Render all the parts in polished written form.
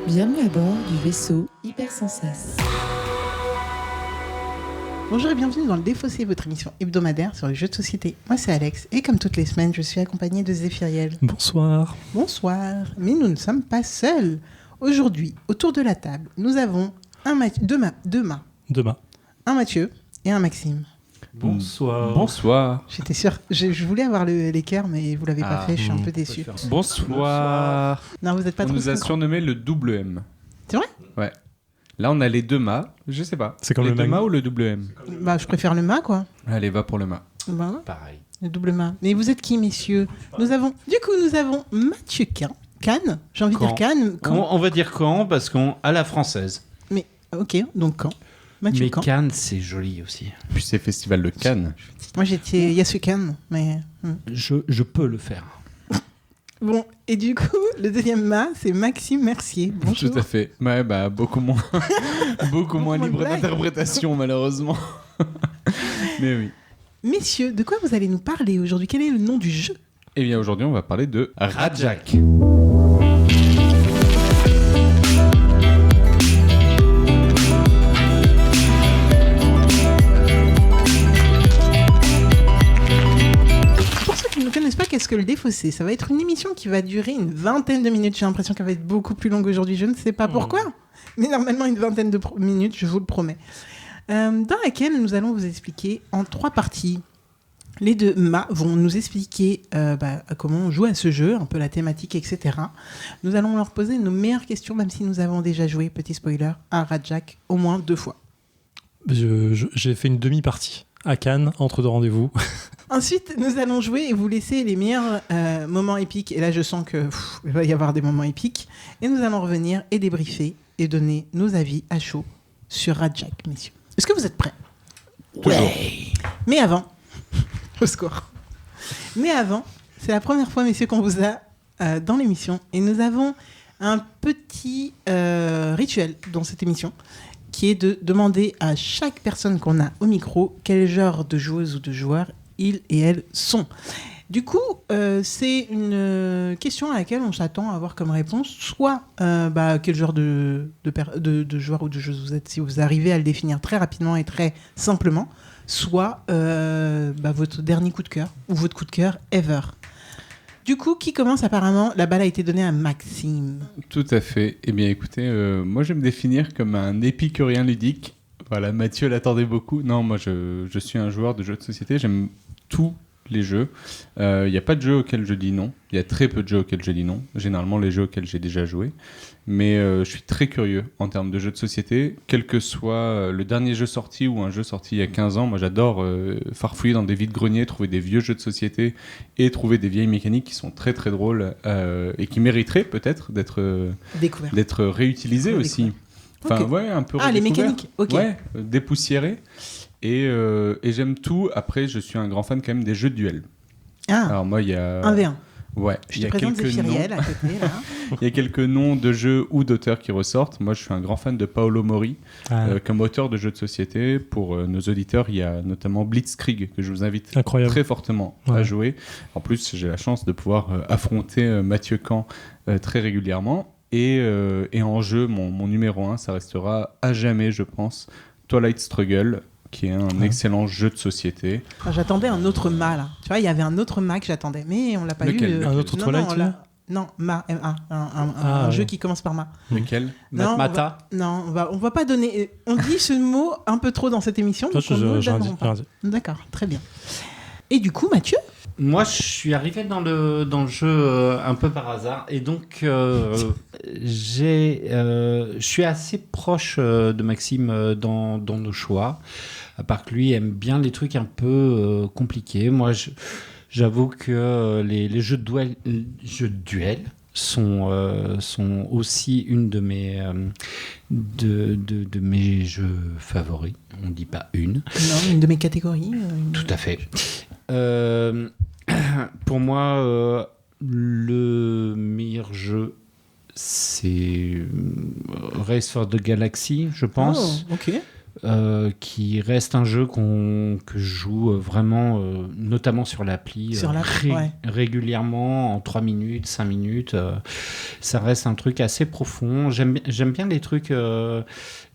Bienvenue à bord du vaisseau Hypersensas. Bonjour et bienvenue dans le Défaussé, votre émission hebdomadaire sur les jeux de société. Moi c'est Alex et comme toutes les semaines, je suis accompagnée de Zéphiriel. Bonsoir. Bonsoir, mais nous ne sommes pas seuls. Aujourd'hui, autour de la table, nous avons Demain. un Mathieu et un Maxime. Bonsoir. Bonsoir. J'étais sûre, je voulais avoir l'équerre, mais vous l'avez pas fait, je suis un peu déçue. Bonsoir. Non, vous n'êtes pas On trop nous a synchro. surnommé le double M. C'est vrai ? Ouais. Là, on a les deux mâts. Je sais pas. C'est comme les le deux mag- mâts ou le double M. Bah, je préfère le mât, quoi. Allez, va pour le mât. Bah, Pareil. le double mât. Mais vous êtes qui, messieurs ? Nous avons Mathieu Cannes. J'ai envie de dire Cannes. On va dire quand, parce qu'à la française. Mais, ok, donc quand ? Mathieu Mais Cannes. Cannes, c'est joli aussi. Puis c'est Festival de Cannes. Moi, j'étais Yasukan, mais... Je peux le faire. Bon, et du coup, le deuxième mât, c'est Maxime Mercier. Bonjour. Tout à fait. Ouais, bah, beaucoup moins, beaucoup moins moins de libre blagues. d'interprétation, malheureusement. Mais oui. Messieurs, de quoi vous allez nous parler aujourd'hui ? Quel est le nom du jeu ? Eh bien, aujourd'hui, on va parler de Rajak. Pour ceux qui ne connaissent pas, qu'est-ce que le Défaussé ? Ça va être une émission qui va durer une vingtaine de minutes. J'ai l'impression qu'elle va être beaucoup plus longue aujourd'hui. Je ne sais pas pourquoi, mais normalement une vingtaine de minutes, je vous le promets. Dans laquelle nous allons vous expliquer en 3 parties. Les deux mâts vont nous expliquer comment on joue à ce jeu, un peu la thématique, etc. Nous allons leur poser nos meilleures questions, même si nous avons déjà joué, petit spoiler, à Rajak au moins 2 fois. J'ai fait une demi-partie à Cannes, entre deux rendez-vous. Ensuite, nous allons jouer et vous laisser les meilleurs moments épiques. Et là, je sens qu'il va y avoir des moments épiques. Et nous allons revenir et débriefer et donner nos avis à chaud sur Rajak, messieurs. Est-ce que vous êtes prêts ? Ouais. Mais avant, au secours. Mais avant, c'est la première fois, messieurs, qu'on vous a dans l'émission. Et nous avons un petit rituel dans cette émission qui est de demander à chaque personne qu'on a au micro quel genre de joueuse ou de joueur ils et elles sont. Du coup, c'est une question à laquelle on s'attend à avoir comme réponse soit quel genre de joueur ou de joueuse vous êtes, si vous arrivez à le définir très rapidement et très simplement, soit votre dernier coup de cœur ou votre coup de cœur ever. Du coup, qui commence apparemment ? La balle a été donnée à Maxime. Tout à fait. Eh bien, écoutez, moi, je vais me définir comme un épicurien ludique. Voilà, Mathieu l'attendait beaucoup. Non, moi, je suis un joueur de jeux de société. J'aime tous les jeux. Il n'y a pas de jeu auquel je dis non. Il y a très peu de jeux auxquels je dis non. Généralement, les jeux auxquels j'ai déjà joué. Mais je suis très curieux en termes de jeux de société. Quel que soit le dernier jeu sorti ou un jeu sorti il y a 15 ans, moi, j'adore farfouiller dans des vides-greniers, trouver des vieux jeux de société et trouver des vieilles mécaniques qui sont très, très drôles et qui mériteraient peut-être d'être réutilisées aussi. Enfin, Ok. ouais, un peu Ah, les redécouvert. mécaniques, ok. Ouais, dépoussiérées. Et j'aime tout. Après, je suis un grand fan quand même des jeux de duel. Ah, Alors moi, il y a... 1v1. Ouais, Je il y te a présente quelques noms. Zéphiriel à côté, là. Il y a quelques noms de jeux ou d'auteurs qui ressortent. Moi, je suis un grand fan de Paolo Mori comme auteur de jeux de société. Pour nos auditeurs, il y a notamment Blitzkrieg que je vous invite Incroyable. très fortement à jouer. En plus, j'ai la chance de pouvoir affronter Mathieu Camp très régulièrement. Et en jeu, mon numéro 1, ça restera à jamais, je pense, Twilight Struggle, qui est un excellent jeu de société. Enfin, j'attendais un autre mât, là. Tu vois, il y avait un autre mât que j'attendais, mais on l'a pas Lequel eu. Un autre non, Twilight, non, tu vois non, mât, M-A. Un ouais. jeu qui commence par mât. Lequel ? Non, Mata. Non, on va pas donner... On dit ce mot un peu trop dans cette émission, donc on ne le donnerons pas. D'accord, très bien. Et du coup, Mathieu ? Moi, je suis arrivé dans le jeu un peu par hasard. Et donc, je suis assez proche de Maxime dans nos choix. À part que lui aime bien les trucs un peu compliqués. Moi, j'avoue que les jeux de duel sont aussi une de mes jeux favoris. On dit pas une. Non, une de mes catégories. Tout à fait. Pour moi, le meilleur jeu, c'est Race for the Galaxy, je pense. Oh, ok. qui reste un jeu que je joue vraiment, notamment sur l'appli, régulièrement, en 3 minutes, 5 minutes. Ça reste un truc assez profond. J'aime bien les trucs,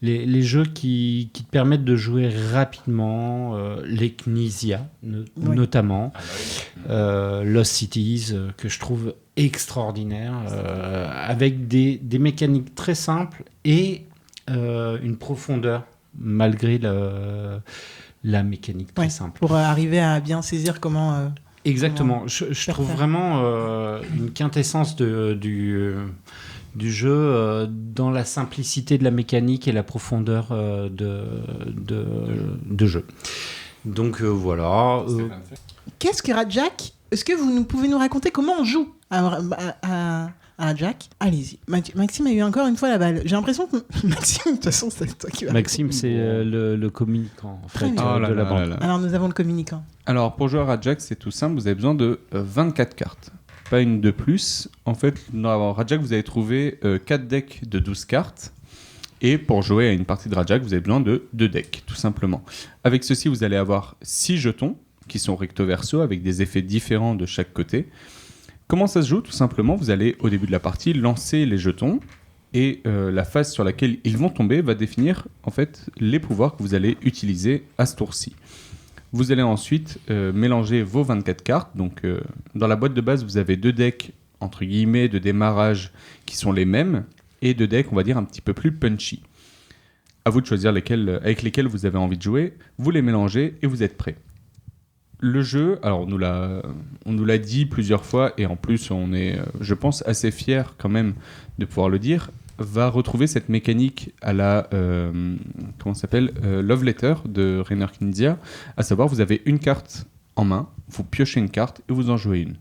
les jeux qui te permettent de jouer rapidement, les Knizia notamment, Lost Cities, que je trouve extraordinaire, avec des mécaniques très simples et une profondeur malgré la mécanique très simple. Pour arriver à bien saisir comment... Exactement. Je trouve vraiment une quintessence du jeu dans la simplicité de la mécanique et la profondeur de jeu. Donc voilà. Qu'est-ce que Rajak ? Est-ce que vous pouvez nous raconter comment on joue à Rajak ? Allez-y. Maxime a eu encore une fois la balle. J'ai l'impression que Maxime, de toute façon, c'est toi qui vas. Maxime, c'est le communicant en fait, bien. de la bande. Alors nous avons le communicant. Alors pour jouer à Rajak, c'est tout simple, vous avez besoin de 24 cartes. Pas une de plus. En fait, dans Rajak, vous allez trouver 4 decks de 12 cartes. Et pour jouer à une partie de Rajak, vous avez besoin de 2 decks, tout simplement. Avec ceci, vous allez avoir 6 jetons qui sont recto-verso avec des effets différents de chaque côté. Comment ça se joue ? Tout simplement, vous allez, au début de la partie, lancer les jetons et la phase sur laquelle ils vont tomber va définir en fait les pouvoirs que vous allez utiliser à ce tour-ci. Vous allez ensuite mélanger vos 24 cartes. Donc, dans la boîte de base, vous avez 2 decks, entre guillemets, de démarrage qui sont les mêmes et 2 decks, on va dire, un petit peu plus punchy. À vous de choisir avec lesquels vous avez envie de jouer. Vous les mélangez et vous êtes prêts. Le jeu, alors on nous l'a dit plusieurs fois et en plus on est, je pense, assez fiers quand même de pouvoir le dire, va retrouver cette mécanique à la Love Letter de Rainer Knizia, à savoir vous avez une carte en main, vous piochez une carte et vous en jouez une.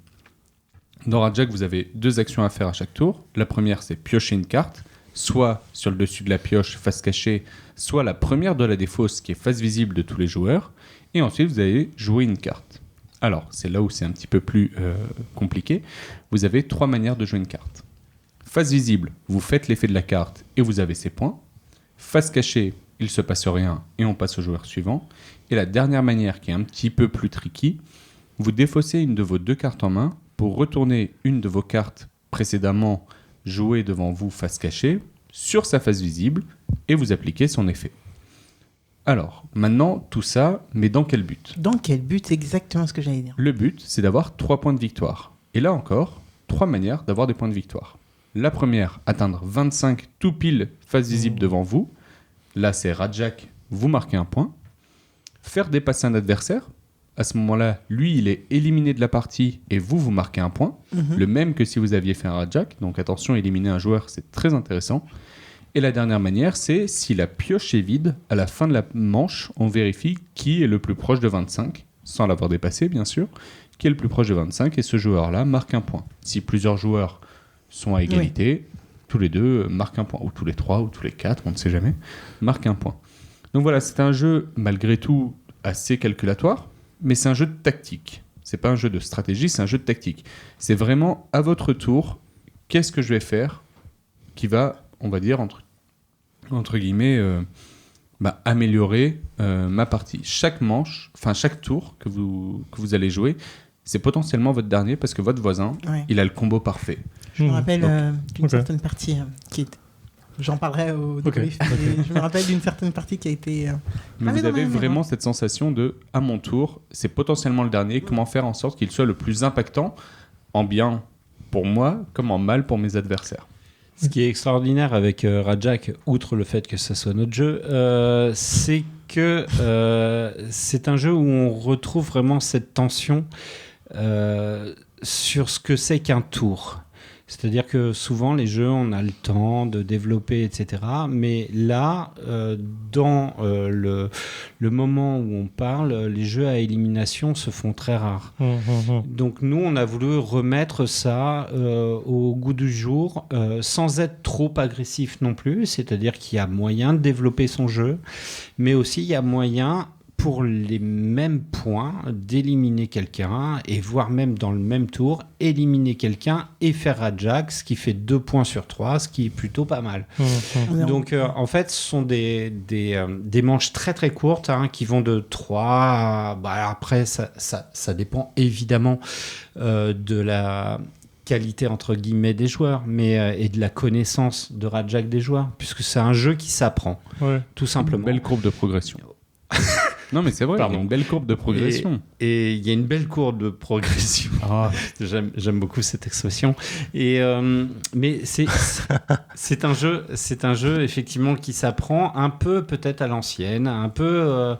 Dans Rajak, vous avez 2 actions à faire à chaque tour. La première, c'est piocher une carte, soit sur le dessus de la pioche, face cachée, soit la première de la défausse qui est face visible de tous les joueurs. Et ensuite, vous allez jouer une carte. Alors, c'est là où c'est un petit peu plus compliqué. Vous avez 3 manières de jouer une carte. Face visible, vous faites l'effet de la carte et vous avez ses points. Face cachée, il ne se passe rien et on passe au joueur suivant. Et la dernière manière, qui est un petit peu plus tricky, vous défaussez une de vos 2 cartes en main pour retourner une de vos cartes précédemment jouée devant vous face cachée sur sa face visible et vous appliquez son effet. Alors, maintenant, tout ça, mais dans quel but ? Dans quel but ? C'est exactement ce que j'allais dire. Le but, c'est d'avoir 3 points de victoire. Et là encore, 3 manières d'avoir des points de victoire. La première, atteindre 25 tout pile face visible devant vous. Là, c'est Rajak, vous marquez un point. Faire dépasser un adversaire. À ce moment-là, lui, il est éliminé de la partie et vous marquez un point. Le même que si vous aviez fait un Rajak. Donc attention, éliminer un joueur, c'est très intéressant. Et la dernière manière, c'est si la pioche est vide, à la fin de la manche, on vérifie qui est le plus proche de 25, sans l'avoir dépassé bien sûr, qui est le plus proche de 25, et ce joueur-là marque un point. Si plusieurs joueurs sont à égalité, tous les 2 marquent un point, ou tous les 3, ou tous les 4, on ne sait jamais, marquent un point. Donc voilà, c'est un jeu, malgré tout, assez calculatoire, mais c'est un jeu de tactique. C'est pas un jeu de stratégie, c'est un jeu de tactique. C'est vraiment, à votre tour, qu'est-ce que je vais faire qui va, on va dire, entre guillemets, améliorer ma partie. Chaque manche, enfin chaque tour que vous allez jouer, c'est potentiellement votre dernier parce que votre voisin, il a le combo parfait. Je me rappelle d'une certaine partie qui est... J'en parlerai au débrief. Je me rappelle d'une certaine partie qui a été... Mais vous avez vraiment cette sensation de, à mon tour, c'est potentiellement le dernier, comment faire en sorte qu'il soit le plus impactant, en bien pour moi, comme en mal pour mes adversaires. Ce qui est extraordinaire avec Rajak, outre le fait que ça soit notre jeu, c'est que c'est un jeu où on retrouve vraiment cette tension sur ce que c'est qu'un tour. C'est-à-dire que souvent, les jeux, on a le temps de développer, etc. Mais là, dans le moment où on parle, les jeux à élimination se font très rares. Donc nous, on a voulu remettre ça au goût du jour, sans être trop agressif non plus. C'est-à-dire qu'il y a moyen de développer son jeu, mais aussi il y a moyen, pour les mêmes points d'éliminer quelqu'un et voire même dans le même tour éliminer quelqu'un et faire Rajak, ce qui fait 2 points sur 3, ce qui est plutôt pas mal. Donc en fait ce sont des manches très très courtes qui vont de 3 à... après ça dépend évidemment de la qualité entre guillemets des joueurs et de la connaissance de Rajak des joueurs, puisque c'est un jeu qui s'apprend tout simplement. Une belle courbe de progression. Non mais c'est vrai, il y a une belle courbe de progression. Et il y a une belle courbe de progression. J'aime beaucoup cette expression. Mais c'est un jeu effectivement qui s'apprend un peu peut-être à l'ancienne, un peu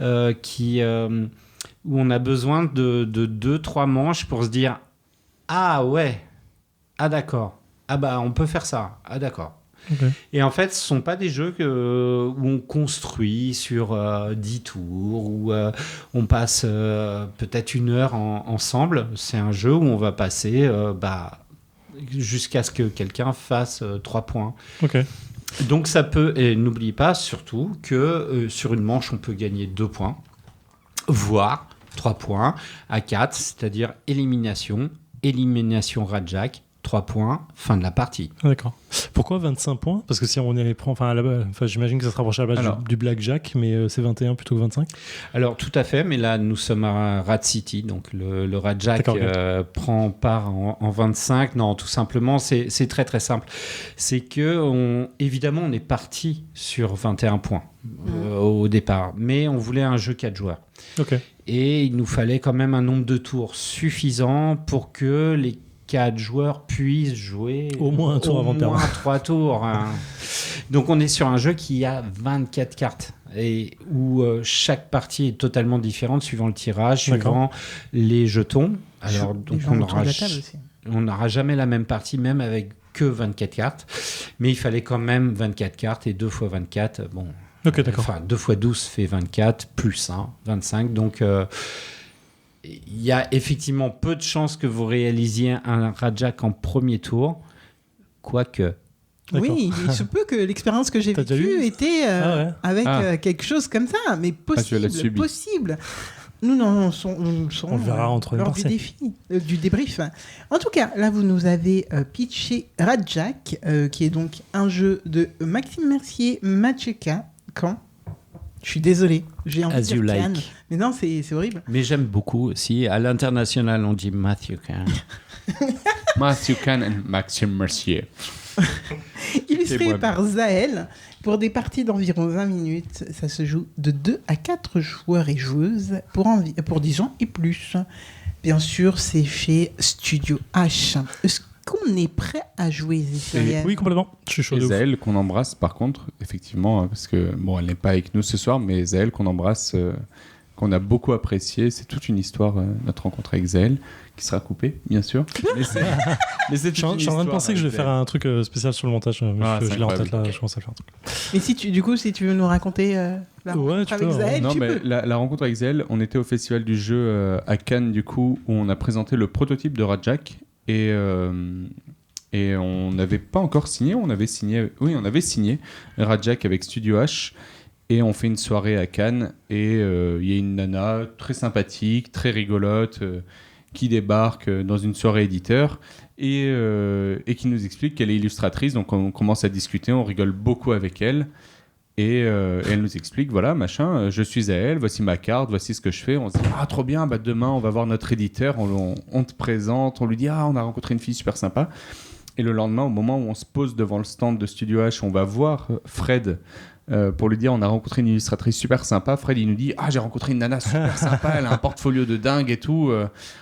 où on a besoin de 2-3 manches pour se dire ah ouais, ah d'accord, ah bah on peut faire ça, ah d'accord. Okay. Et en fait, ce ne sont pas des jeux où on construit sur 10 tours, où on passe peut-être 1 heure ensemble. C'est un jeu où on va passer jusqu'à ce que quelqu'un fasse 3 points. Okay. Donc ça peut, et n'oublie pas surtout que sur une manche, on peut gagner 2 points, voire 3 points à 4, c'est-à-dire élimination Rajak, 3 points, fin de la partie. Ah, d'accord. Pourquoi 25 points ? Parce que si on y prend, j'imagine que ça se rapproche à la base du blackjack, mais c'est 21 plutôt que 25 ? Alors tout à fait, mais là nous sommes à Rat City, donc le Rajak prend part en 25. Non, tout simplement, c'est très très simple. C'est que évidemment on est parti sur 21 points au départ, mais on voulait un jeu 4 joueurs. Okay. Et il nous fallait quand même un nombre de tours suffisant pour que les 4 joueurs puissent jouer au moins un tour avant de perdre. 3 tours. Donc on est sur un jeu qui a 24 cartes et où chaque partie est totalement différente suivant le tirage, suivant les jetons. Alors donc on n'aura jamais la même partie, même avec que 24 cartes. Mais il fallait quand même 24 cartes et 2 fois 24. Bon. Ok, d'accord. Enfin, 2 fois 12 fait 24, plus 1, 25. Donc, il y a effectivement peu de chances que vous réalisiez un Rajak en premier tour, quoique. D'accord. Oui, il se peut que l'expérience que j'ai vécue était avec quelque chose comme ça, mais possible. Nous on le verra entre lors du débrief. En tout cas, là, vous nous avez pitché Rajak, qui est donc un jeu de Maxime Mercier, Mathieu Caen. Je suis désolé, j'ai envie de dire Can, mais non, c'est horrible. Mais j'aime beaucoup aussi. À l'international, on dit Mathieu Caen. Mathieu Caen et Maxime Mercier. Illustré par Zaël, pour des parties d'environ 20 minutes. Ça se joue de 2 à 4 joueurs et joueuses pour 10 ans et plus. Bien sûr, c'est chez Studio H. Est-ce qu'on est prêt à jouer, Zéphiriel ? Oui, complètement. Je suis chaud. Et Zaël, qu'on embrasse par contre, effectivement, parce que, elle n'est pas avec nous ce soir, mais Zaël, qu'on embrasse, qu'on a beaucoup apprécié. C'est toute une histoire, notre rencontre avec Zaël, qui sera coupée, bien sûr. Mais je suis en train de penser que je vais faire un truc spécial sur le montage. Je l'ai en tête là, je commence à le faire un truc. Mais si tu veux nous raconter la rencontre avec Zaël, non, mais la rencontre avec Zaël, on était au festival du jeu à Cannes, du coup, où on a présenté le prototype de Rajak. Et on n'avait pas encore signé, on avait signé Rajak avec Studio H, et on fait une soirée à Cannes, et il y a une nana très sympathique, très rigolote, qui débarque dans une soirée éditeur, et qui nous explique qu'elle est illustratrice, donc on commence à discuter, on rigole beaucoup avec elle, et elle nous explique, voilà, machin, je suis à elle, voici ma carte, voici ce que je fais. On se dit, trop bien, demain on va voir notre éditeur, on te présente, on lui dit, on a rencontré une fille super sympa. Et le lendemain, au moment où on se pose devant le stand de Studio H, on va voir Fred pour lui dire, on a rencontré une illustratrice super sympa. Fred, il nous dit, j'ai rencontré une nana super sympa, elle a un portfolio de dingue et tout.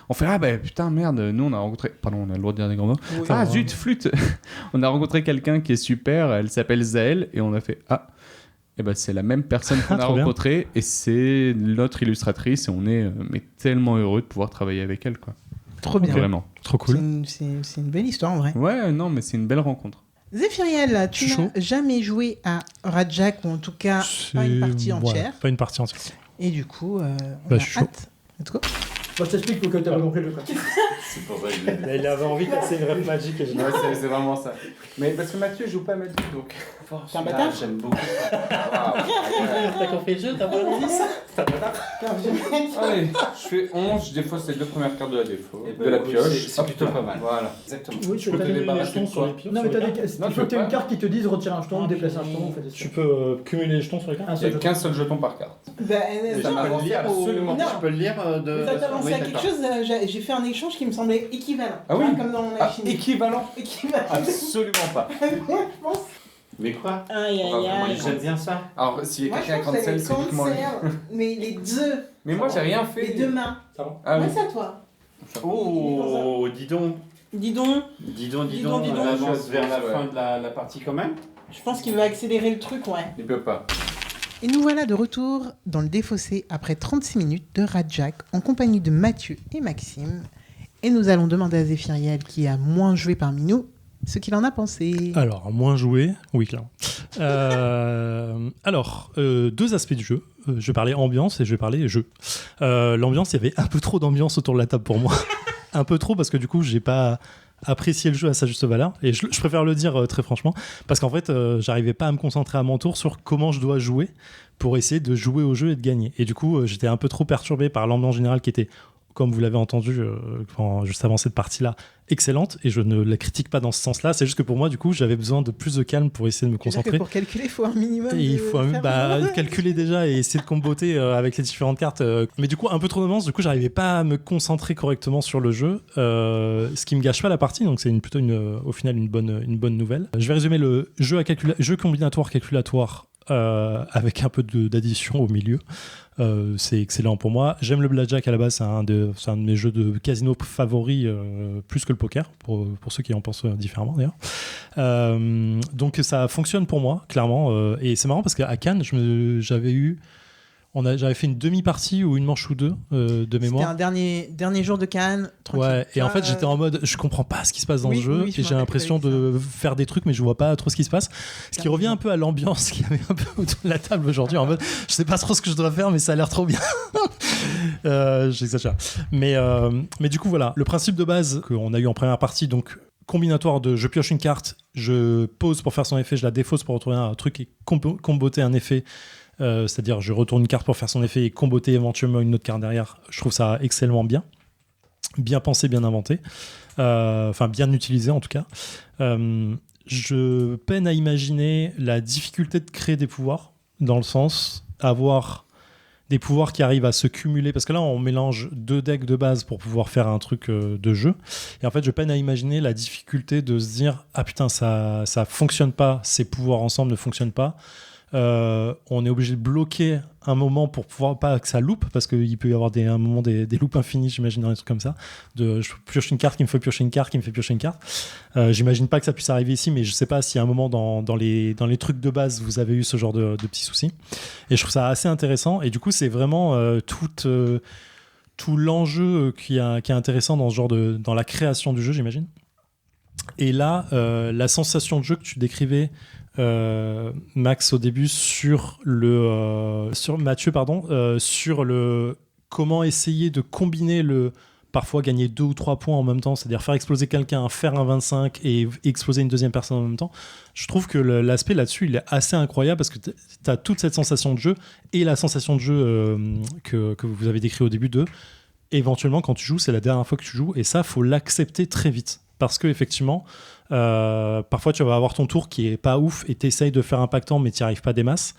On fait, putain, merde, nous on a rencontré, pardon, on a le droit de dire des grands mots. Oui, zut, flûte. On a rencontré quelqu'un qui est super, elle s'appelle Zaël, et on a fait, c'est la même personne qu'on a rencontrée et c'est notre illustratrice et on est tellement heureux de pouvoir travailler avec elle, quoi. Trop bien. Vraiment. Trop cool. C'est une belle histoire en vrai. Ouais, non, mais c'est une belle rencontre. Zéphiriel, tu n'as jamais joué à Rajak, ou en tout cas pas une partie entière. Pas une partie entière. Et du coup, on a hâte. Let's go. Je t'explique pour que tu aies compris le truc. C'est pour ça que il avait envie de passer une ref magique. Et c'est vraiment ça. Mais parce que Mathieu joue pas Magic, donc. T'es un bâtard. J'aime beaucoup ça. T'as compris le jeu, t'as pas envie ça. Allez, je fais 11, je défausse les 2 premières cartes de la défaut, Et de la pioche. C'est plutôt pas mal. Voilà, exactement. Oui, tu peux te t'annuler les débarrasser jetons de sur quoi les pioches. Non, mais sur t'as les des... cartes. il faut que tu aies une carte qui te dise retire un jeton, déplace un jeton, en fait. Tu peux cumuler les jetons sur les cartes. Un Il seul n'y a jeton. qu'un seul jeton par carte. Bah, Ça m'a avancé absolument Non. pas. Je peux le lire de. Ça t'a lancé Oui, à quelque d'accord. chose, j'ai fait un échange qui me semblait équivalent. Ah oui. Comme dans la Ah, chimie. équivalent? Équivalent. Absolument pas. Je pense. Mais quoi Aïe, On va aïe, vraiment aïe. y J'aime bien ça. Alors, s'il y a Moi, je quelqu'un à pense que cancel, c'est c'est uniquement lui. mais les deux. Mais moi, j'ai rien Les fait. deux mains. Ah oui. Ouais, c'est à toi. Oh, dis donc. Dis donc, Dis donc, Dis donc. on avance vers la Ouais. fin de la partie quand même. je pense qu'il va accélérer le truc, ouais. Il peut pas. Et nous voilà de retour dans le défaussé après 36 minutes de Radjack en compagnie de Mathieu et Maxime. Et nous allons demander à Zéphiriel, qui a moins joué parmi nous, ce qu'il en a pensé. Alors, moins joué, oui, clairement. Deux aspects du jeu. Je vais parler ambiance et je vais parler jeu. L'ambiance, il y avait un peu trop d'ambiance autour de la table pour moi. Un peu trop, parce que du coup, j'ai pas apprécié le jeu à sa juste valeur. Et je préfère le dire très franchement, parce qu'en fait, j'arrivais pas à me concentrer à mon tour sur comment je dois jouer pour essayer de jouer au jeu et de gagner. Et du coup, j'étais un peu trop perturbé par l'ambiance générale qui était, comme vous l'avez entendu juste avant cette partie-là, excellente, et je ne la critique pas dans ce sens-là. C'est juste que pour moi, du coup, j'avais besoin de plus de calme pour essayer de me C'est-à-dire que concentrer. pour calculer, il faut un minimum. Et il faut calculer déjà et essayer de comboter avec les différentes cartes. Mais du coup, un peu trop d'avance, du coup, j'arrivais pas à me concentrer correctement sur le jeu, ce qui me gâche pas la partie, donc c'est plutôt au final une bonne nouvelle. Je vais résumer le jeu, jeu combinatoire calculatoire avec un peu d'addition au milieu. C'est excellent pour moi. J'aime le blackjack à la base, c'est un de mes jeux de casino favoris, plus que le poker, pour ceux qui en pensent différemment d'ailleurs. Donc ça fonctionne pour moi, clairement. Et c'est marrant parce qu'à Cannes, j'avais fait une demi-partie ou une manche ou deux de mémoire. C'était un dernier jour de Cannes, tranquille. Ouais, et en fait, Ah, j'étais en mode, je comprends pas ce qui se passe dans Oui, ce jeu, oui, je et me j'ai rappelle l'impression avec de faire des trucs, mais je vois pas trop ce qui se passe. Ce qui revient un peu à l'ambiance qu'il y avait un peu autour de la table aujourd'hui, en mode, je sais pas trop ce que je dois faire, mais ça a l'air trop bien. J'exagère. Mais du coup, voilà, le principe de base qu'on a eu en première partie, donc combinatoire de je pioche une carte, je pose pour faire son effet, je la défausse pour retourner un truc et comboter un effet. C'est-à-dire je retourne une carte pour faire son effet et comboter éventuellement une autre carte derrière. Je trouve ça excellemment bien pensé, bien inventé, enfin bien utilisé en tout cas. Je peine à imaginer la difficulté de créer des pouvoirs, dans le sens avoir des pouvoirs qui arrivent à se cumuler, parce que là on mélange 2 decks de base pour pouvoir faire un truc de jeu, et en fait je peine à imaginer la difficulté de se dire ah putain ça fonctionne pas, ces pouvoirs ensemble ne fonctionnent pas. On est obligé de bloquer un moment pour pouvoir pas que ça loupe, parce qu'il peut y avoir un moment des loupes infinies, j'imagine, dans des trucs comme ça, je pioche une carte qui me fait piocher une carte qui me fait piocher une carte. J'imagine pas que ça puisse arriver ici, mais je sais pas si à un moment dans les trucs de base vous avez eu ce genre de petits soucis, et je trouve ça assez intéressant. Et du coup c'est vraiment tout l'enjeu qui est intéressant dans ce genre dans la création du jeu, j'imagine. Et là la sensation de jeu que tu décrivais, Max, au début, sur Mathieu, sur le comment essayer de combiner parfois gagner 2 ou 3 points en même temps, c'est-à-dire faire exploser quelqu'un, faire un 25 et exploser une deuxième personne en même temps. Je trouve que l'aspect là-dessus, il est assez incroyable, parce que tu as toute cette sensation de jeu et la sensation de jeu que vous avez décrit au début éventuellement quand tu joues, c'est la dernière fois que tu joues, et ça, faut l'accepter très vite. Parce que effectivement, parfois tu vas avoir ton tour qui est pas ouf et t'essayes de faire impactant mais t'y arrives pas des masses,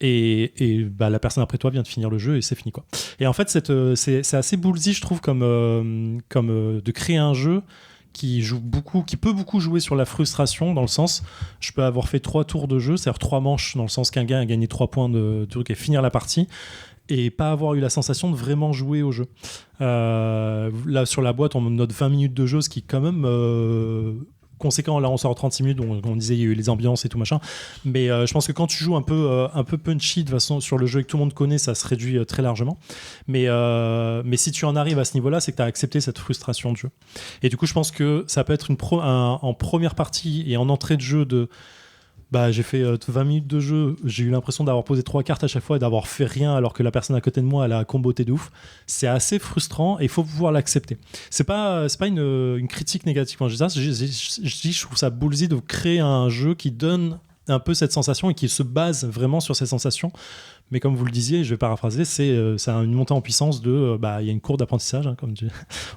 et la personne après toi vient de finir le jeu et c'est fini quoi. Et en fait c'est assez ballsy, je trouve, comme de créer un jeu qui peut beaucoup jouer sur la frustration, dans le sens, je peux avoir fait 3 tours de jeu, c'est-à-dire 3 manches, dans le sens qu'un gars a gagné 3 points de truc et finir la partie, et pas avoir eu la sensation de vraiment jouer au jeu. Là sur la boîte on note 20 minutes de jeu, ce qui est quand même conséquent. Là on sort 36 minutes, donc on disait il y a eu les ambiances et tout machin, mais je pense que quand tu joues un peu punchy de façon sur le jeu et que tout le monde connaît, ça se réduit très largement, mais si tu en arrives à ce niveau là, c'est que tu as accepté cette frustration de jeu. Et du coup je pense que ça peut être en première partie et en entrée de jeu j'ai fait 20 minutes de jeu, j'ai eu l'impression d'avoir posé 3 cartes à chaque fois et d'avoir fait rien, alors que la personne à côté de moi elle a comboté de ouf. C'est assez frustrant et il faut pouvoir l'accepter. C'est pas une critique négative quand je dis ça, je trouve ça ballsy de créer un jeu qui donne un peu cette sensation et qui se base vraiment sur cette sensation, Mais comme vous le disiez, je vais paraphraser, c'est une montée en puissance il y a une courbe d'apprentissage, hein, comme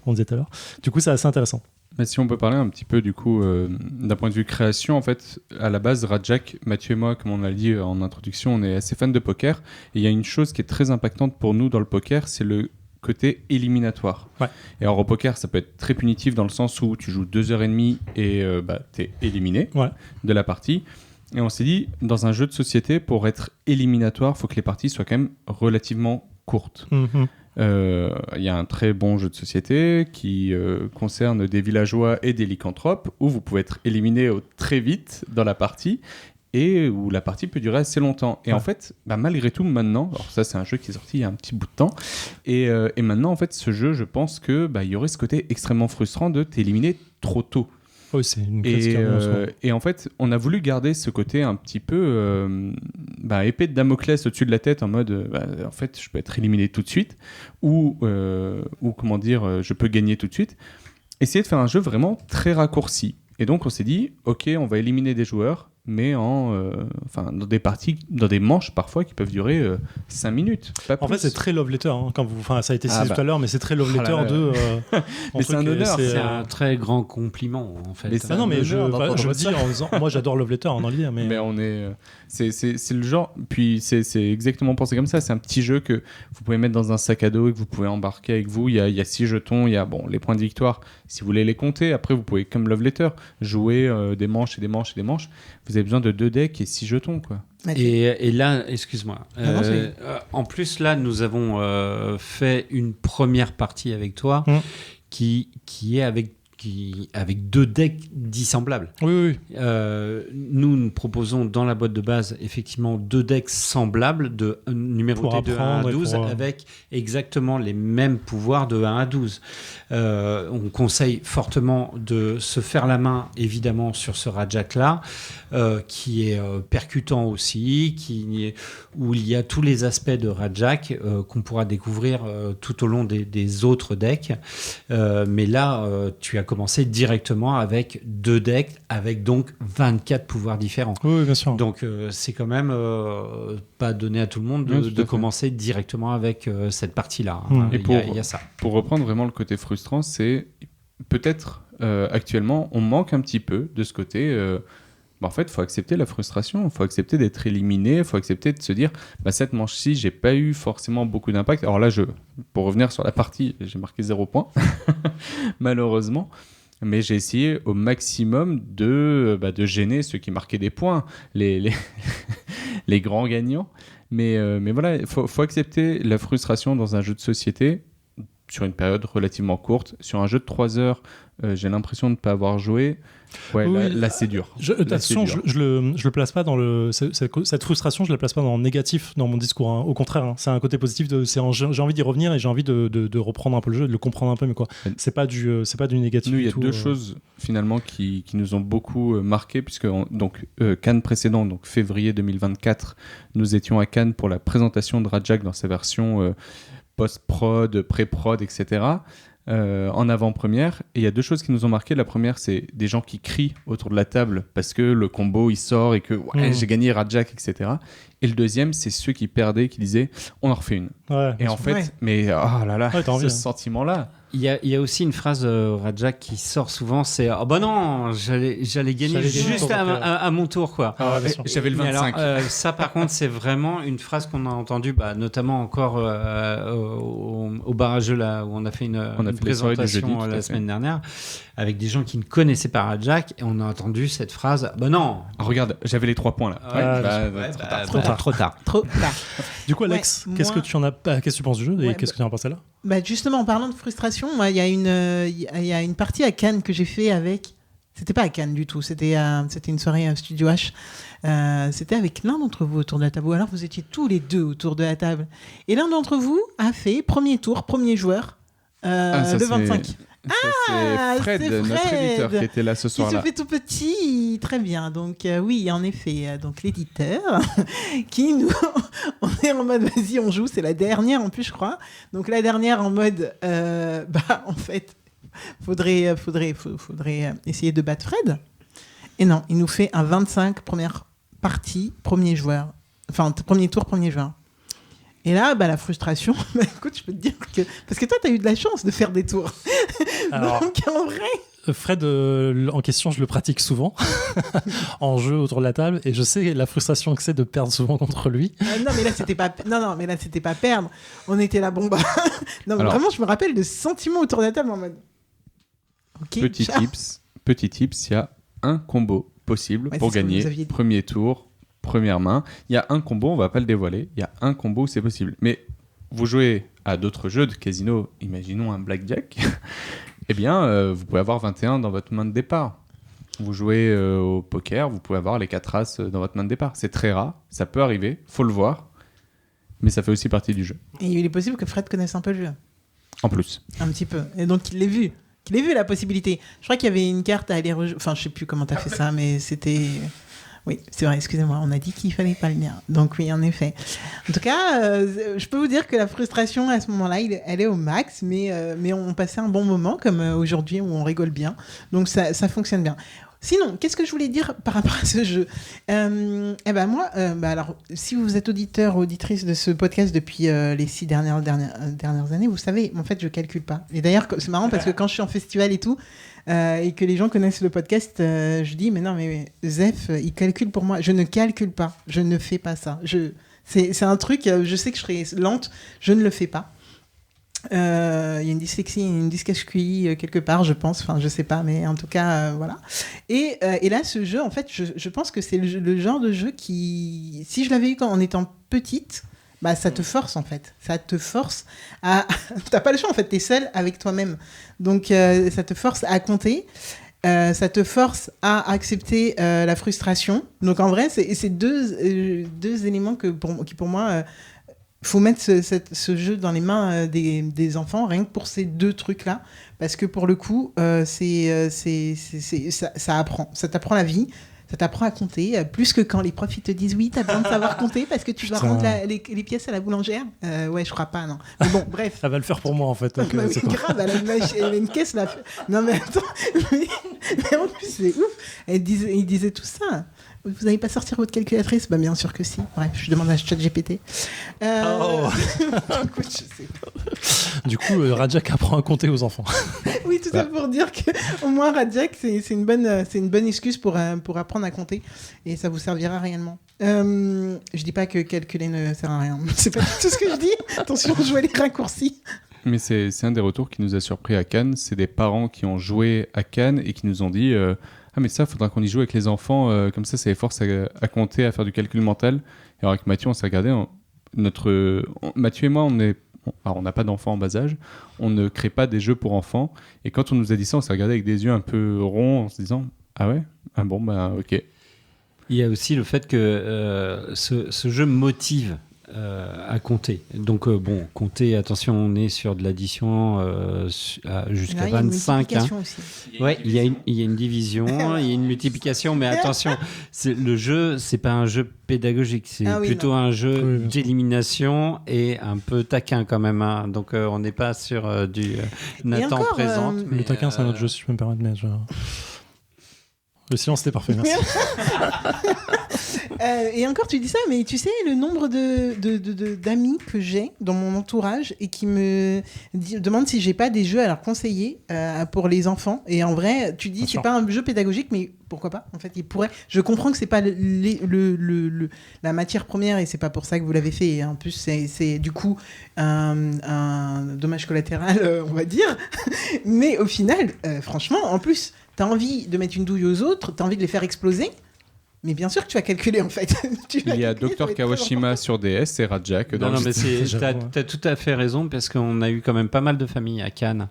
on disait tout à l'heure. Du coup, c'est assez intéressant. Mais si on peut parler un petit peu du coup d'un point de vue création, en fait, à la base, Rajak, Mathieu et moi, comme on l'a dit en introduction, on est assez fans de poker. Et il y a une chose qui est très impactante pour nous dans le poker, c'est le côté éliminatoire. Ouais. Et alors au poker, ça peut être très punitif dans le sens où tu joues 2h30 et t'es éliminé de la partie. Et on s'est dit, dans un jeu de société, pour être éliminatoire, il faut que les parties soient quand même relativement courtes. Il y a un très bon jeu de société qui concerne des villageois et des lycanthropes où vous pouvez être éliminé très vite dans la partie et où la partie peut durer assez longtemps. Et en fait, malgré tout, maintenant, alors ça c'est un jeu qui est sorti il y a un petit bout de temps, et maintenant en fait ce jeu, je pense que il y aurait ce côté extrêmement frustrant de t'éliminer trop tôt. Oui, c'est une classique. Et en fait, on a voulu garder ce côté un petit peu épée de Damoclès au-dessus de la tête, en mode en fait, je peux être éliminé tout de suite, ou comment dire, je peux gagner tout de suite. Essayer de faire un jeu vraiment très raccourci. Et donc, on s'est dit, ok, on va éliminer des joueurs, mais dans des parties, dans des manches parfois qui peuvent durer 5 minutes. En fait, c'est très love letter. Hein, ça a été cité tout à l'heure, mais c'est très love letter mais c'est un honneur. C'est un très grand compliment, en fait. Mais je le dis en disant, moi j'adore love letter dans l'idée. Mais on est. C'est le genre. Puis c'est exactement pensé comme ça. C'est un petit jeu que vous pouvez mettre dans un sac à dos et que vous pouvez embarquer avec vous. Il y a 6 jetons. Il y a les points de victoire. Si vous voulez les compter, après vous pouvez, comme love letter, jouer des manches et des manches et des manches. Vous avez besoin de 2 decks et 6 jetons, quoi. Et là, excuse-moi. En plus, là, nous avons fait une première partie avec toi qui est avec 2 decks dissemblables. Oui. Nous proposons dans la boîte de base effectivement 2 decks semblables numérotés de 1 à 12 avec exactement les mêmes pouvoirs de 1 à 12. On conseille fortement de se faire la main évidemment sur ce Rajak là qui est percutant aussi, où il y a tous les aspects de Rajak qu'on pourra découvrir tout au long des autres decks. Mais là, tu as commencé directement avec 2 decks, avec donc 24 pouvoirs différents. Oui, bien sûr. Donc, c'est quand même pas donné à tout le monde de commencer directement avec cette partie-là. Il y a ça. Pour reprendre vraiment le côté frustrant, c'est peut-être actuellement, on manque un petit peu de ce côté... en fait, il faut accepter la frustration, il faut accepter d'être éliminé, il faut accepter de se dire cette manche-ci, j'ai pas eu forcément beaucoup d'impact. Alors là, pour revenir sur la partie, j'ai marqué 0 points, malheureusement, mais j'ai essayé au maximum de gêner ceux qui marquaient des points, les grands gagnants. Mais voilà, il faut accepter la frustration dans un jeu de société sur une période relativement courte. Sur un jeu de 3 heures, j'ai l'impression de ne pas avoir joué. Là c'est dur. Attention, je le place pas dans cette frustration, je la place pas dans le négatif dans mon discours. Hein. Au contraire, hein, c'est un côté positif. J'ai envie d'y revenir et j'ai envie de reprendre un peu le jeu, de le comprendre un peu. Mais quoi, c'est pas du négatif. Nous, il y a 2 choses finalement qui nous ont beaucoup marqué, puisque Cannes précédent, donc février 2024, nous étions à Cannes pour la présentation de Rajak dans sa version post-prod, pré-prod, etc. En avant-première, et il y a 2 choses qui nous ont marqué. La première, c'est des gens qui crient autour de la table parce que le combo il sort et que j'ai gagné Rajak, etc. Et le deuxième, c'est ceux qui perdaient, qui disaient on en refait une. Et en fait, mais oh là là, ce sentiment-là. Il y a aussi une phrase Rajak qui sort souvent, c'est « Ah bah non, j'allais gagner juste à mon tour, quoi. » J'avais le 25. Alors, ça, par contre, c'est vraiment une phrase qu'on a entendue, notamment encore au barrageux, là, où on a fait une présentation la semaine dernière, avec des gens qui ne connaissaient pas Rajak, et on a entendu cette phrase « Bah non !» Regarde, j'avais les 3 points, là. Trop tard. Du coup, Alex, qu'est-ce que tu penses du jeu et qu'est-ce que tu en as pensé là? Justement, en parlant de frustration, il y a une partie à Cannes que j'ai fait avec... C'était pas à Cannes du tout, c'était une soirée à Studio H. C'était avec l'un d'entre vous autour de la table, ou alors vous étiez tous les 2 autour de la table. Et l'un d'entre vous a fait premier tour, premier joueur, le 25. C'est Fred, notre éditeur, qui était là ce soir-là. Il se fait tout petit, très bien. Donc oui, en effet, donc l'éditeur qui nous, on est en mode vas-y, on joue. C'est la dernière en plus, je crois. Donc la dernière en mode, en fait, faudrait essayer de battre Fred. Et non, il nous fait un 25 première partie, premier joueur. Enfin, premier tour, premier joueur. Et là, la frustration, écoute, je peux te dire que... Parce que toi, tu as eu de la chance de faire des tours. Alors, Donc, en vrai... Fred, en question, je le pratique souvent en jeu autour de la table et je sais la frustration que c'est de perdre souvent contre lui. Non, mais là, c'était pas... Non, mais là, c'était pas perdre. On était là, bon, non, mais Alors, vraiment, je me rappelle de sentiments autour de la table en mode... Ok, Petit ciao. tips, il y a un combo possible Ouais, pour c'est ce que vous gagner. aviez dit. Premier tour, première main. Il y a un combo, on va pas le dévoiler. Il y a un combo où c'est possible. Mais vous jouez à d'autres jeux de casino, imaginons un blackjack. Eh bien, vous pouvez avoir 21 dans votre main de départ. Vous jouez au poker, vous pouvez avoir les 4 as dans votre main de départ. C'est très rare, ça peut arriver, faut le voir, mais ça fait aussi partie du jeu. Et il est possible que Fred connaisse un peu le jeu. En plus. Un petit peu. Et donc, il l'ait vu. Qu'il ait vu la possibilité. Je crois qu'il y avait une carte à aller rejouer. Enfin, je sais plus comment t'as fait ça, mais c'était... Oui, c'est vrai, excusez-moi, on a dit qu'il fallait pas le dire. Donc oui, en effet. En tout cas, je peux vous dire que la frustration à ce moment-là, elle est au max, mais on passait un bon moment, comme aujourd'hui, où on rigole bien. Donc ça fonctionne bien. Sinon, qu'est-ce que je voulais dire par rapport à ce jeu ? Moi, alors, si vous êtes auditeur ou auditrice de ce podcast depuis les 6 dernières années, vous savez, en fait, je calcule pas. Et d'ailleurs, c'est marrant parce que quand je suis en festival et tout, et que les gens connaissent le podcast, je dis, mais non, mais Zef, il calcule pour moi. Je ne calcule pas. Je ne fais pas ça. C'est un truc, je sais que je serai lente, je ne le fais pas. Il y a une dyslexie, une dyscalculie quelque part, je pense. Enfin, je sais pas, mais en tout cas, voilà. Et là, ce jeu, en fait, je pense que c'est le genre de jeu qui, si je l'avais eu en étant petite, ça te force, en fait. Ça te force à... T'as pas le choix, en fait. T'es seul avec toi-même. Donc, ça te force à compter. Ça te force à accepter la frustration. Donc, en vrai, c'est deux éléments qui, pour moi... faut mettre ce jeu dans les mains des enfants, rien que pour ces 2 trucs-là. Parce que pour le coup, ça apprend. Ça t'apprend la vie. Ça t'apprend à compter, plus que quand les profs ils te disent oui, t'as besoin de savoir compter parce que tu dois rendre les pièces à la boulangère. Ouais, je crois pas, non. Mais bon, bref. Ça va le faire pour moi en fait. Donc, Mais c'est grave, elle a une caisse là. Non mais attends, mais en plus c'est ouf. Il disait tout ça. Vous n'allez pas sortir votre calculatrice ? Bien sûr que si. Bref, je demande à ChatGPT. Écoute, je sais pas. Du coup, Rajak apprend à compter aux enfants. Oui, tout ça pour dire qu'au moins Rajak, c'est une bonne excuse pour apprendre à compter et ça vous servira réellement. Je dis pas que calculer ne sert à rien. C'est pas tout ce que je dis. Attention, jouez les raccourcis. Mais c'est un des retours qui nous a surpris à Cannes. C'est des parents qui ont joué à Cannes et qui nous ont dit ah mais ça, faudra qu'on y joue avec les enfants, comme ça les force à compter, à faire du calcul mental. Et alors avec Mathieu, on s'est regardé, Mathieu et moi, on n'a pas d'enfants en bas âge, on ne crée pas des jeux pour enfants. Et quand on nous a dit ça, on s'est regardé avec des yeux un peu ronds en se disant ah ouais, ah bon, ok. Il y a aussi le fait que ce jeu motive à compter. Donc, compter, attention, on est sur de l'addition jusqu'à 25. Oui, il y a une division, il y a une multiplication, mais attention, le jeu, c'est pas un jeu pédagogique, c'est plutôt un jeu d'élimination et un peu taquin quand même. Hein. Donc, on n'est pas sur du Nathan présente. Mais, le taquin, c'est un autre jeu, si je peux me permettre, mais le silence était parfait, merci. Et encore, tu dis ça, mais tu sais le nombre d'amis que j'ai dans mon entourage et qui me demandent si j'ai pas des jeux à leur conseiller pour les enfants. Et en vrai, tu dis c'est pas un jeu pédagogique, mais pourquoi pas ? En fait, il pourrait. Je comprends que c'est pas la matière première et c'est pas pour ça que vous l'avez fait. Et en plus, c'est du coup un dommage collatéral, on va dire. Mais au final, franchement, en plus, t'as envie de mettre une douille aux autres, t'as envie de les faire exploser. Mais bien sûr que tu vas calculer en fait. Il y a Dr Kawashima sur DS et Rajak dans Non, mais t'as tout à fait raison parce qu'on a eu quand même pas mal de familles à Cannes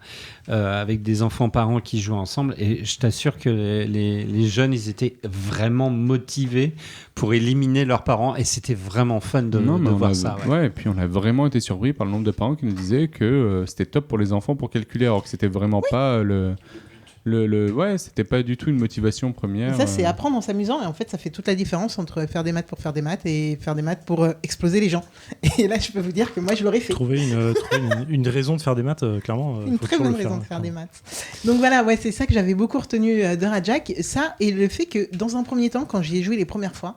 avec des enfants-parents qui jouent ensemble et je t'assure que les jeunes, ils étaient vraiment motivés pour éliminer leurs parents et c'était vraiment fun de voir ça. Ouais, et puis on a vraiment été surpris par le nombre de parents qui nous disaient que c'était top pour les enfants pour calculer alors que c'était vraiment pas c'était pas du tout une motivation première. Et ça, c'est apprendre en s'amusant. Et en fait, ça fait toute la différence entre faire des maths pour faire des maths et faire des maths pour exploser les gens. Et là, je peux vous dire que moi, je l'aurais fait. Trouver une raison de faire des maths, clairement. Une très bonne raison de faire des maths. Donc voilà, c'est ça que j'avais beaucoup retenu de Rajak. Ça, et le fait que, dans un premier temps, quand j'y ai joué les premières fois,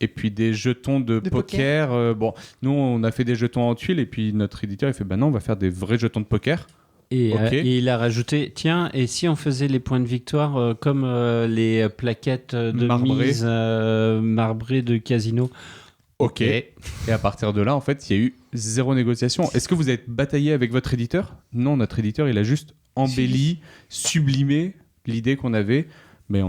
et puis des jetons de poker. Bon, nous, on a fait des jetons en tuiles et puis notre éditeur, il fait, non, on va faire des vrais jetons de poker. Et, Ok. et il a rajouté, tiens, et si on faisait les points de victoire comme les plaquettes de Marbrées. mise marbrées de casino. Ok. Et à partir de là, en fait, il y a eu zéro négociation. Est-ce que vous avez bataillé avec votre éditeur ? Non, notre éditeur, il a juste embelli, sublimé l'idée qu'on avait. Mais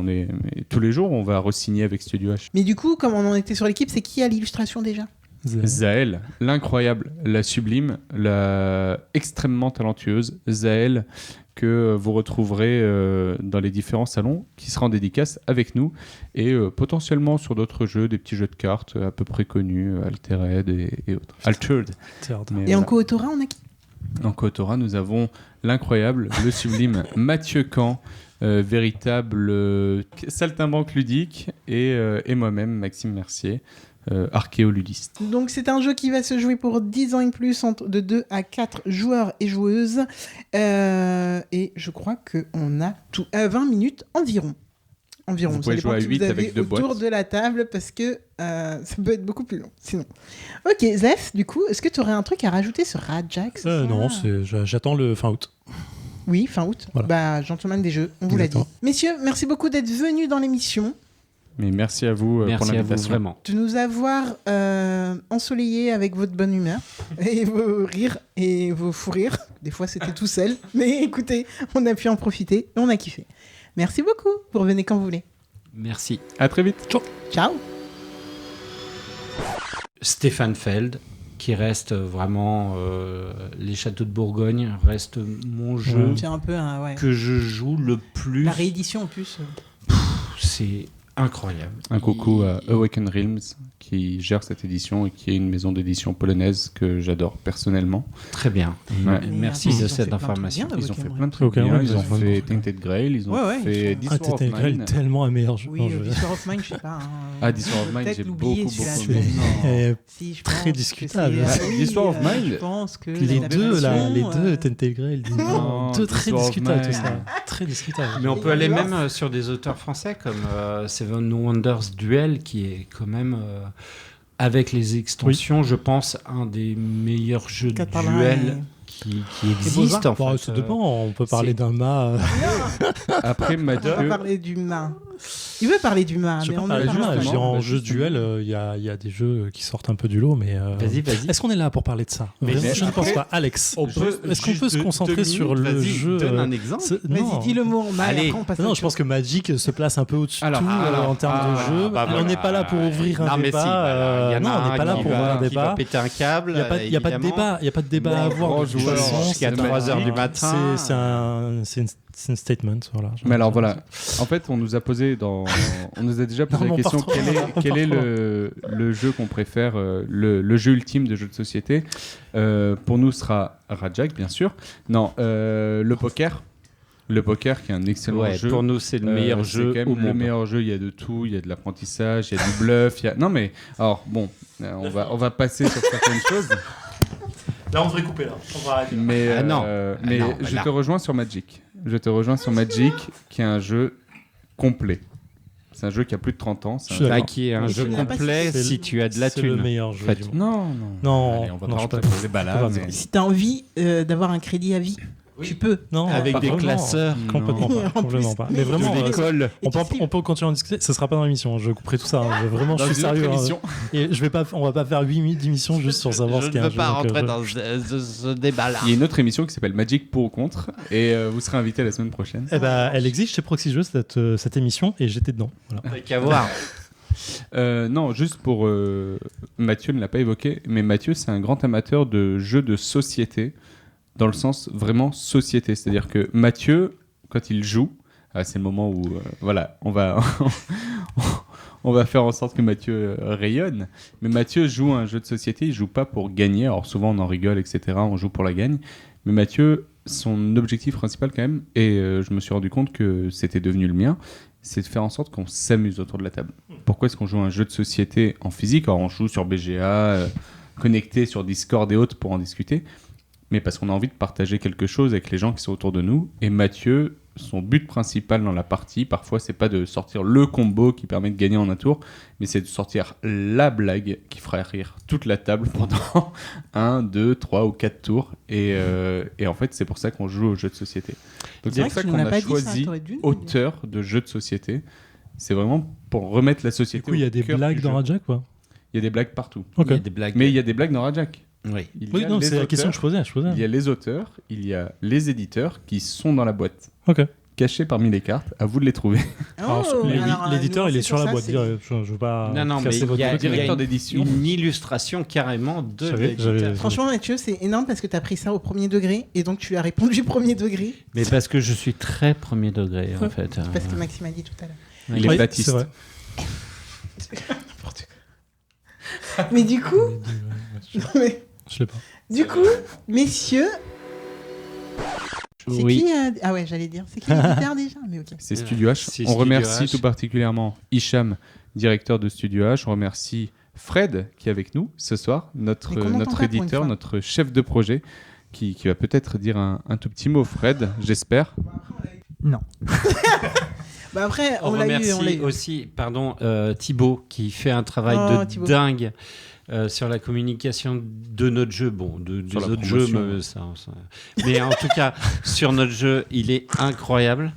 tous les jours, on va re-signer avec Studio H. Mais du coup, comme on en était sur l'équipe, c'est qui à l'illustration déjà ? Zaël, l'incroyable, la sublime, la extrêmement talentueuse Zaël, que vous retrouverez dans les différents salons, qui sera en dédicace avec nous, et potentiellement sur d'autres jeux, des petits jeux de cartes à peu près connus, Altered et autres. Altered. Mais Et en voilà. co-autorat, on a qui ? En co-autorat, nous avons l'incroyable, le sublime Mathieu Camp, véritable saltimbanque ludique, et moi-même, Maxime Mercier, archéoludiste. Donc c'est un jeu qui va se jouer pour 10 ans et plus, de 2 à 4 joueurs et joueuses. Et je crois qu'on a 20 minutes environ. Vous pouvez Ça jouer à dépend qui 8 vous avez avec 2 autour boîtes. de la table parce que ça peut être beaucoup plus long sinon. Ok, Zef, du coup, est-ce que tu aurais un truc à rajouter sur Rajax ? Non, j'attends le fin août. Oui, fin août. Voilà. Bah, gentleman des jeux, on vous l'a dit. Exactement. Messieurs, merci beaucoup d'être venus dans l'émission, Mais merci à vous pour Merci à vous, l'invitation. vraiment. de nous avoir ensoleillés avec votre bonne humeur et vos rires et vos fous rires. Des fois, c'était tout seul. Mais écoutez, on a pu en profiter et on a kiffé. Merci beaucoup. Vous revenez quand vous voulez. Merci. À très vite. Ciao. Stéphane Feld, qui reste vraiment les châteaux de Bourgogne, reste mon jeu C'est un peu un... Ouais. que je joue le plus. La réédition en plus. C'est incroyable. Un coucou à Awaken Realms qui gère cette édition et qui est une maison d'édition polonaise que j'adore personnellement. Très bien. Ouais. Merci Mais de ils ont cette fait plein de trucs information. bien, Ils ont fait Awaken plein de trucs Awaken bien. Realms, Ils ont ils ont fait fait Tainted Grail, ils ont Ouais, ouais, fait ils This Ah, War of Tainted Grail, Mine. tellement un meilleur jeu. Oui, Non, je- This War of Mine, je sais pas. hein. Ah, This War of Mine, Peut-être j'ai l'oublier, beaucoup celui-là, aimé. C'est- Non. Si, je Très pense que discutable. c'est- Ouais, This War of Mine. Je pense que Les deux, là, les l'adaptation, deux, Tainted Grail, Non, deux This très War of discutables, tout Mine. ça. Très discutable. Mais on peut aller même sur des auteurs français comme Seven Wonders Duel, qui est quand même, avec les extensions, je pense, un des meilleurs jeux de Catalan duel et- qui existent. En Bon, fait. ça dépend, on peut parler c'est- d'un mât. Après, On va Mathieu, parler du mât. Il veut parler du mât, Je mais peux on pas ne parler du parle mât. pas. Je dis, en Bah, jeu de justement. duel, il y a des jeux qui sortent un peu du lot, mais. Vas-y, vas-y. Est-ce qu'on est là pour parler de ça Vraiment, mais je ne pense après, pas. Alex, On peut- est-ce qu'on juste peut se deux concentrer minutes, sur le vas-y, jeu donne un exemple. Vas-y, dis le mot mât, Allez. et après on passe à Non, autre je pense chose. que Magic se place un peu au-dessus de tout en termes de jeu. bah on voilà. n'est pas là pour ouvrir un Non, mais débat. si, voilà. Il y en non, a on n'est pas là qui pour ouvrir un qui va débat. péter un câble. Il n'y a pas de évidemment. débat. Il y a pas de débat à Mais avoir. grand de toute joueur, façon. jusqu'à C'est 3 heures du matin. C'est un statement. Voilà. Mais alors voilà, en fait, on nous a déjà posé Non, la on part question trop quel loin, on est part trop le jeu qu'on préfère, le jeu ultime de jeu de société. Pour nous, ce sera Rajak, bien sûr. Non, le poker. Le poker, qui est un excellent Ouais, jeu. pour nous, c'est le meilleur C'est jeu quand même au le monde. meilleur jeu. Il y a de tout. Il y a de l'apprentissage, il y a du bluff. Non mais alors bon, on va passer sur certaines choses. Là, on devrait couper là. On va arrêter. Mais, Ah non. mais Ah non, je là. te rejoins sur Magic. Je te rejoins sur Magic, qui est un jeu complet. C'est un jeu qui a plus de 30 ans. C'est Je suis un d'accord. Là, qui est un Mais jeu tu n'as pas complet C'est si le- tu as de la C'est le thune. meilleur jeu fait. du monde. Non, Non, Allez, on va non, pas je rentrer peux dans ce débat-là. pas mais- Si t'as envie d'avoir un crédit à vie, tu peux. Non, Avec pas des vraiment. classeurs. Complètement Non. pas. Complètement pas. Mais Mais vraiment, de l'école. on peut continuer à en discuter. Ce sera pas dans l'émission. Je couperai tout ça. hein. Vraiment, Dans je suis une autre sérieux. hein. émission. Et on va pas faire 8 minutes d'émission juste sur savoir ce Je qu'il y ne a un veux jeu. pas donc, rentrer je- dans ce débat-là. Il y a une autre émission qui s'appelle Magic pour ou contre, et vous serez invité la semaine prochaine. Eh ben, elle existe chez Proxy Jeux cette émission et j'étais dedans. Voilà. Qu'à voir. Non, juste pour Mathieu ne l'a pas évoqué, mais Mathieu c'est un grand amateur de jeux de société, dans le sens vraiment société. C'est-à-dire que Mathieu, quand il joue, c'est le moment où voilà, on va on va faire en sorte que Mathieu rayonne. Mais Mathieu joue à un jeu de société, il joue pas pour gagner. Alors souvent on en rigole, etc. On joue pour la gagne. Mais Mathieu, son objectif principal quand même, et je me suis rendu compte que c'était devenu le mien, c'est de faire en sorte qu'on s'amuse autour de la table. Pourquoi est-ce qu'on joue à un jeu de société en physique ? Alors on joue sur BGA, connecté sur Discord et autres pour en discuter, mais parce qu'on a envie de partager quelque chose avec les gens qui sont autour de nous. Et Mathieu, son but principal dans la partie, parfois, c'est pas de sortir le combo qui permet de gagner en un tour, mais c'est de sortir la blague qui fera rire toute la table pendant 1, 2, 3 ou 4 tours. Et en fait, c'est pour ça qu'on joue aux jeux de société. Donc c'est vrai pour ça que tu qu'on nous l'as a pas dit, ça, choisi t'aurais dû nous le auteur de jeux de société. C'est vraiment pour remettre la Du société coup, il y a au des cœur blagues du dans jeu. Rajak, quoi. Il y a des blagues partout. Ok. Il y a des blagues. Mais il y a des blagues dans Rajak. Oui. Il y Oui, a non, les c'est la question que auteurs, je posais. il y a les auteurs, il y a les éditeurs qui sont dans la boîte, Ok. cachés parmi les cartes. À vous de les trouver. Alors, Oh, alors, l'éditeur, il est nuancer sur la ça, boîte. c'est- Je veux pas. Non, mais casser il votre y a, truc. il y a directeur une, d'édition. une illustration carrément de J'avais- l'éditeur. Franchement, Mathieu, c'est énorme parce que tu as pris ça au premier degré et donc tu as répondu premier degré. Mais parce que je suis très premier degré, en fait. C'est parce que Maxime a dit tout à l'heure. Il est Oui, Baptiste. c'est vrai. Mais du coup, non, mais Je l'ai pas. du coup, messieurs, c'est Oui. qui Ah ouais, j'allais dire, c'est qui l'éditeur déjà Mais ok. C'est Studio H. C'est On Studio remercie H. tout particulièrement Hicham, directeur de Studio H. On remercie Fred qui est avec nous ce soir, notre, Mais qu'on n'entend notre pas pour une éditeur, fois. notre chef de projet, qui va peut-être dire un tout petit mot. Fred, j'espère. Non. Bah après, On on l'a eu, remercie on l'a eu. aussi Thibaut qui fait un travail Oh, de Thibaut. dingue sur la communication de notre jeu. Bon, des Sur la autres jeux, promotion. mais en tout cas, sur notre jeu, il est incroyable.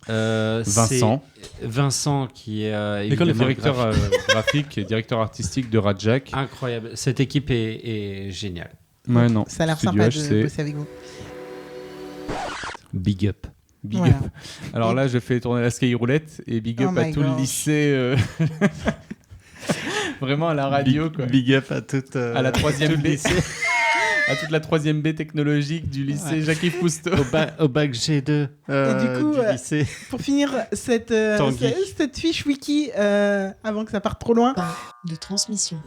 Vincent, c'est Vincent qui est le évidemment directeur graphique et directeur artistique de Rajak. incroyable. Cette équipe est géniale. Ouais, non. Ça a l'air Studio sympa H, de c'est bosser avec vous. Big up. Big Voilà. up. Alors là, je fais tourner la skyroulette et big up Oh à my tout le gosh. lycée. Vraiment à la radio, quoi. Big up à toute À la 3e tout le B. lycée. À toute la 3e B technologique du lycée Ouais. Jacques-Yves Cousteau. au bac G2 du coup, du lycée. Pour finir cette, Tanguy. cette fiche wiki avant que ça parte trop loin. Pas de transmission.